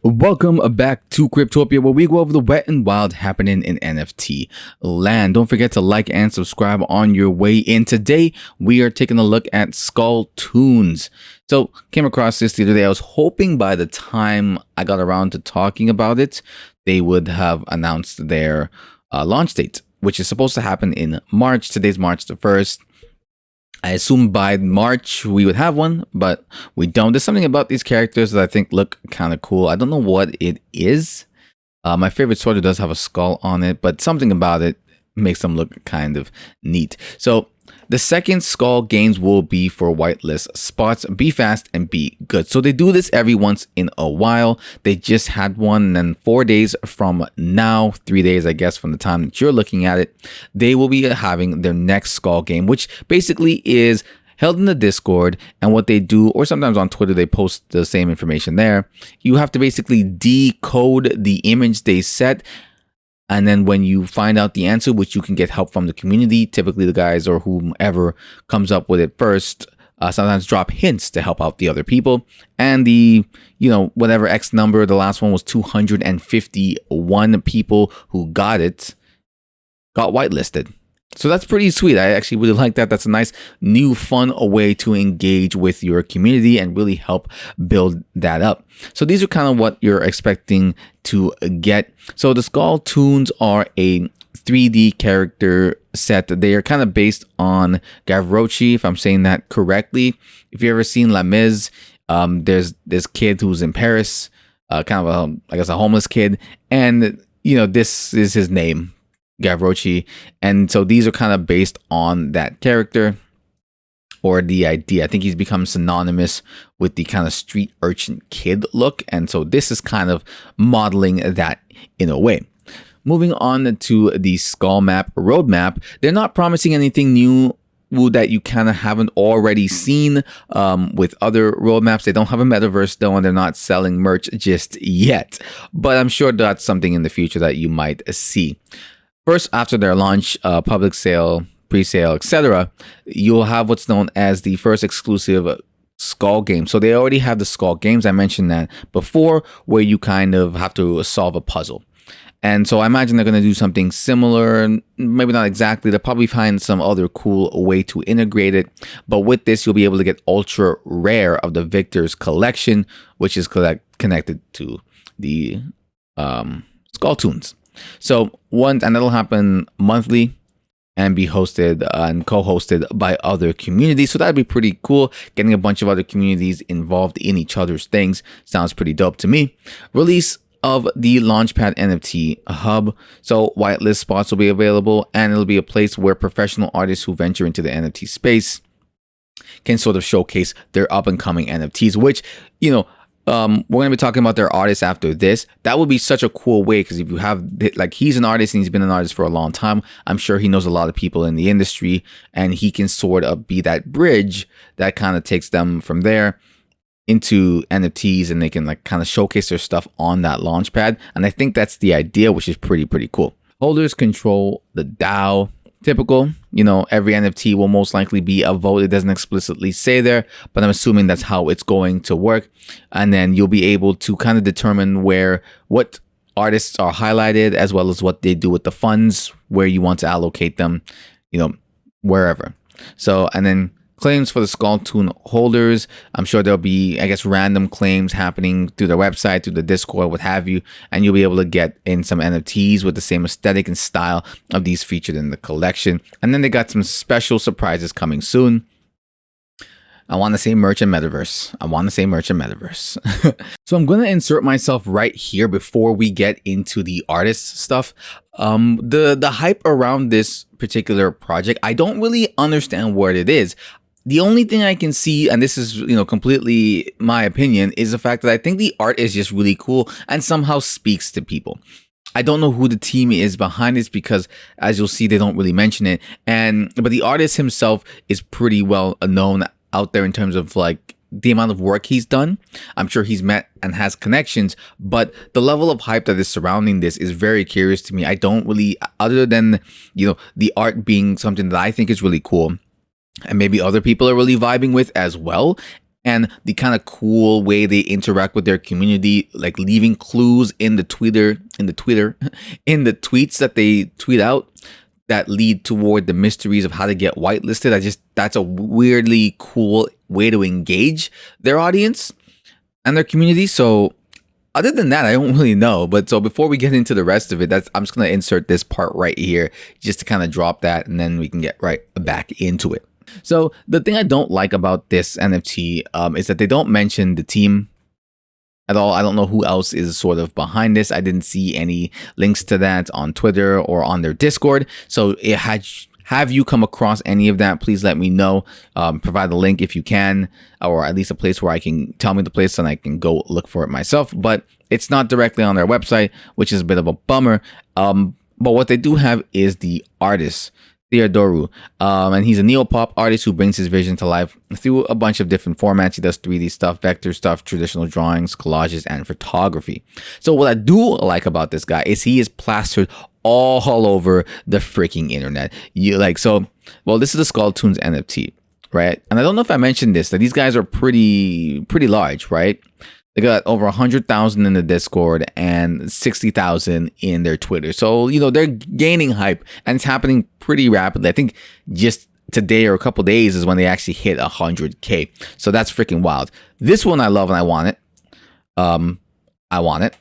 Welcome back to Cryptopia, where we go over the wet and wild happening in NFT land. Don't forget to like and subscribe on your way in. Today, we are taking a look at Skulltoons. So, came across this the other day. I was hoping by the time I got around to talking about it, they would have announced their launch date, which is supposed to happen in March. Today's March the 1st. I assume by March we would have one, but we don't. There's something about these characters that I think look kind of cool. I don't know what it is. My favorite sort of does have a skull on it, but something about it makes them look kind of neat. So the second skull games will be for whitelist spots. Be fast and be good. So they do this every once in a while. They just had one, and then 4 days from now, 3 days, I guess, from the time that you're looking at it, they will be having their next skull game, which basically is held in the Discord. And what they do, or sometimes on Twitter, they post the same information there. You have to basically decode the image they set. And then when you find out the answer, which you can get help from the community, typically the guys or whomever comes up with it first, sometimes drop hints to help out the other people. And the, whatever X number, the last one was 251 people who got it, got whitelisted. So that's pretty sweet. I actually really like that. That's a nice, new, fun way to engage with your community and really help build that up. So these are kind of what you're expecting to get. So the Skulltoons are a 3D character set. They are kind of based on Gavroche, if I'm saying that correctly. If you've ever seen Les Mis, there's this kid who's in Paris, kind of a homeless kid. And, this is his name, Gavroche, and so these are kind of based on that character or the idea. I think he's become synonymous with the kind of street urchin kid look, and so this is kind of modeling that in a way. Moving on to the skull map roadmap, they're not promising anything new that you kind of haven't already seen with other roadmaps. They don't have a metaverse though, and they're not selling merch just yet, but I'm sure that's something in the future that you might see. First, after their launch, public sale, pre-sale, etc., you'll have what's known as the first exclusive skull game. So they already have the skull games. I mentioned that before, where you kind of have to solve a puzzle. And so I imagine they're going to do something similar, maybe not exactly. They'll probably find some other cool way to integrate it. But with this, you'll be able to get ultra rare of the Victor's collection, which is connected to the Skulltoons. So and that'll happen monthly and be hosted and co-hosted by other communities. So that'd be pretty cool. Getting a bunch of other communities involved in each other's things sounds pretty dope to me. Release of the Launchpad NFT hub. So whitelist spots will be available, and it'll be a place where professional artists who venture into the NFT space can sort of showcase their up and coming NFTs, which, we're going to be talking about their artists after this. That would be such a cool way, because if you have, he's an artist and he's been an artist for a long time, I'm sure he knows a lot of people in the industry, and he can sort of be that bridge that kind of takes them from there into NFTs, and they can kind of showcase their stuff on that launch pad. And I think that's the idea, which is pretty cool. Holders control the DAO. Typical, every NFT will most likely be a vote. It doesn't explicitly say there, but I'm assuming that's how it's going to work. And then you'll be able to kind of determine what artists are highlighted, as well as what they do with the funds, where you want to allocate them, wherever. So, and then claims for the Skulltoon holders. I'm sure there'll be, random claims happening through the website, through the Discord, what have you, and you'll be able to get in some NFTs with the same aesthetic and style of these featured in the collection. And then they got some special surprises coming soon. I want to say merch and metaverse. So I'm going to insert myself right here before we get into the artist stuff. The hype around this particular project, I don't really understand what it is. The only thing I can see, and this is, completely my opinion, is the fact that I think the art is just really cool and somehow speaks to people. I don't know who the team is behind this, because as you'll see, they don't really mention it. But the artist himself is pretty well known out there in terms of the amount of work he's done. I'm sure he's met and has connections, but the level of hype that is surrounding this is very curious to me. I don't really, other than, the art being something that I think is really cool, and maybe other people are really vibing with as well, and the kind of cool way they interact with their community, like leaving clues in the in the tweets that they tweet out that lead toward the mysteries of how to get whitelisted. That's a weirdly cool way to engage their audience and their community. So other than that, I don't really know. But so before we get into the rest of it, I'm just going to insert this part right here just to kind of drop that, and then we can get right back into it. So the thing I don't like about this NFT is that they don't mention the team at all. I don't know who else is sort of behind this. I didn't see any links to that on Twitter or on their Discord. So have you come across any of that? Please let me know. Provide the link if you can, or at least a place where I can tell me the place and I can go look for it myself. But it's not directly on their website, which is a bit of a bummer. But what they do have is the artist, Theodoru, and he's a neopop artist who brings his vision to life through a bunch of different formats. He does 3D stuff, vector stuff, traditional drawings, collages, and photography. So what I do like about this guy is he is plastered all over the freaking internet. Well, this is the Skulltoons NFT, right? And I don't know if I mentioned this, that these guys are pretty large, right? They got over 100,000 in the Discord and 60,000 in their Twitter. So, they're gaining hype, and it's happening pretty rapidly. I think just today or a couple days is when they actually hit 100K. So that's freaking wild. This one I love and I want it. I want it.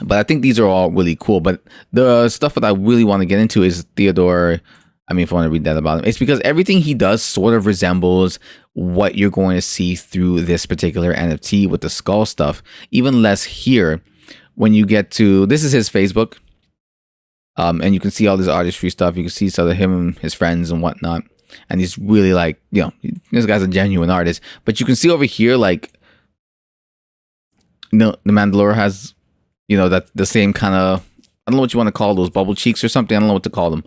But I think these are all really cool. But the stuff that I really want to get into is Theodore. I mean, if I want to read that about him, it's because everything he does sort of resembles what you're going to see through this particular NFT with the skull stuff. Even less here when you get to, this is his Facebook. And you can see all this artistry stuff. You can see sort of him and his friends and whatnot. And he's really like, this guy's a genuine artist. But you can see over here, like, the Mandalore has, that the same kind of, I don't know what you want to call those, bubble cheeks or something. I don't know what to call them.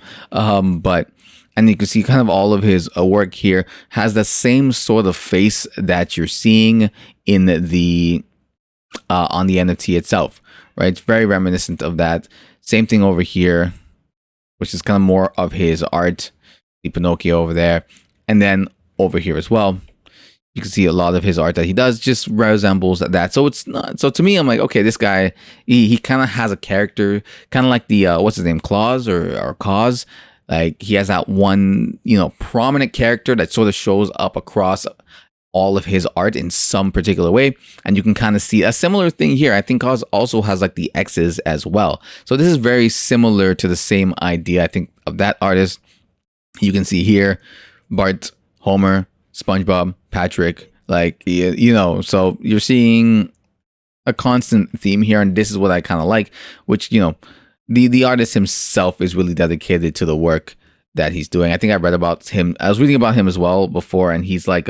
And you can see kind of all of his work here has the same sort of face that you're seeing in the on the NFT itself, right? It's very reminiscent of that. Same thing over here, which is kind of more of his art. The Pinocchio over there, and then over here as well, you can see a lot of his art that he does just resembles that. So it's not. So to me, I'm like, okay, this guy, he kind of has a character, kind of like the what's his name, Claus or Cause. Like he has that one, prominent character that sort of shows up across all of his art in some particular way. And you can kind of see a similar thing here. I think Cause also has like the X's as well. So this is very similar to the same idea, I think, of that artist. You can see here, Bart, Homer, SpongeBob, Patrick, so you're seeing a constant theme here. And this is what I kind of like, which, the artist himself is really dedicated to the work that he's doing. I think I read about him. I was reading about him as well before, and he's like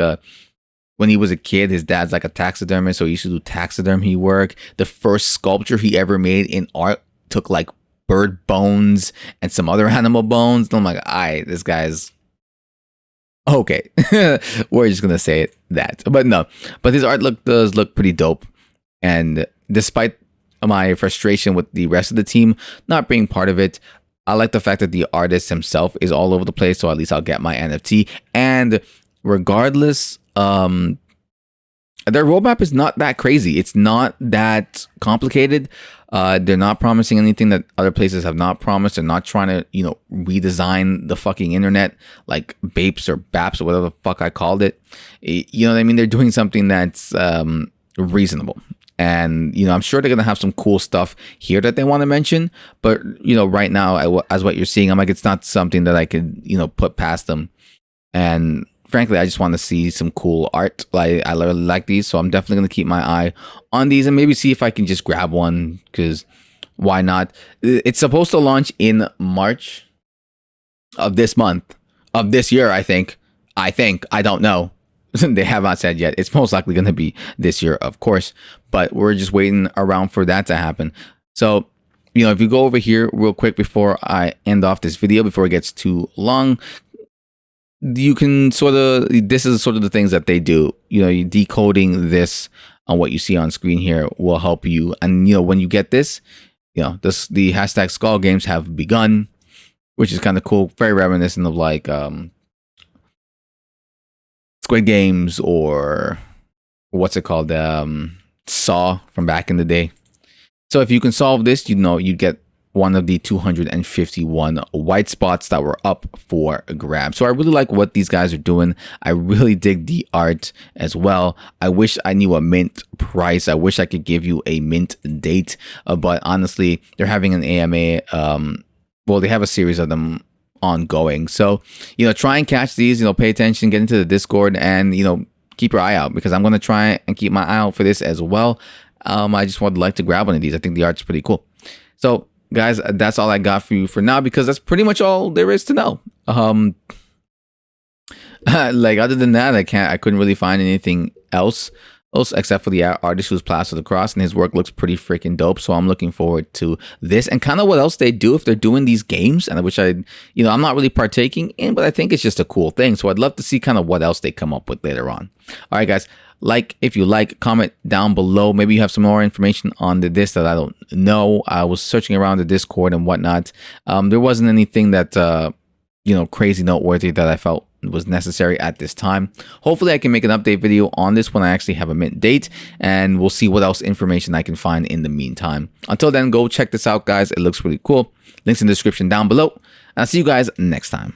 when he was a kid, his dad's like a taxidermist, so he used to do taxidermy work. The first sculpture he ever made in art took like bird bones and some other animal bones. And I'm like, this guy's okay. We're just gonna say that, but no. But his art does look pretty dope, and despite my frustration with the rest of the team not being part of it, I like the fact that the artist himself is all over the place, so at least I'll get my NFT. And regardless, their roadmap is not that crazy. It's not that complicated. They're not promising anything that other places have not promised. They're not trying to, redesign the fucking internet like Bapes or Baps or whatever the fuck I called it. You know what I mean? They're doing something that's reasonable. And, I'm sure they're going to have some cool stuff here that they want to mention. But, right now, as what you're seeing, I'm like, it's not something that I could, put past them. And frankly, I just want to see some cool art. I really like these. So I'm definitely going to keep my eye on these and maybe see if I can just grab one, because why not? It's supposed to launch in March of this month, of this year, I think. I don't know. They have not said yet. It's most likely going to be this year, of course, but we're just waiting around for that to happen. So, if you go over here real quick before I end off this video, before it gets too long, you can this is sort of the things that they do. Decoding this on what you see on screen here will help you. And, when you get this, the hashtag Skull Games have begun, which is kind of cool. Very reminiscent of like, Squid Games or what's it called, saw from back in the day. So if you can solve this, you know, you'd get one of the 251 white spots that were up for grabs. So I really like what these guys are doing. I really dig the art as well. I wish I knew a mint price. I wish I could give you a mint date, but honestly, they're having an AMA. Well, they have a series of them ongoing. So, you know, try and catch these, you know, pay attention, get into the Discord, and, you know, keep your eye out, because I'm going to try and keep my eye out for this as well. I just would like to grab one of these. I think the art's pretty cool. So guys, that's all I got for you for now, because that's pretty much all there is to know. Like, other than that, I couldn't really find anything else except for the artist who's plastered across, and his work looks pretty freaking dope. So I'm looking forward to this and kind of what else they do if they're doing these games, and which I'm not really partaking in, but I think it's just a cool thing. So I'd love to see kind of what else they come up with later on. All right, guys. Like if you like, comment down below. Maybe you have some more information on this that I don't know. I was searching around the Discord and whatnot. There wasn't anything that crazy noteworthy that I felt was necessary at this time. Hopefully I can make an update video on this when I actually have a mint date, and we'll see what else information I can find in the meantime. Until then, go check this out, guys. It looks really cool. Links in the description down below. I'll see you guys next time.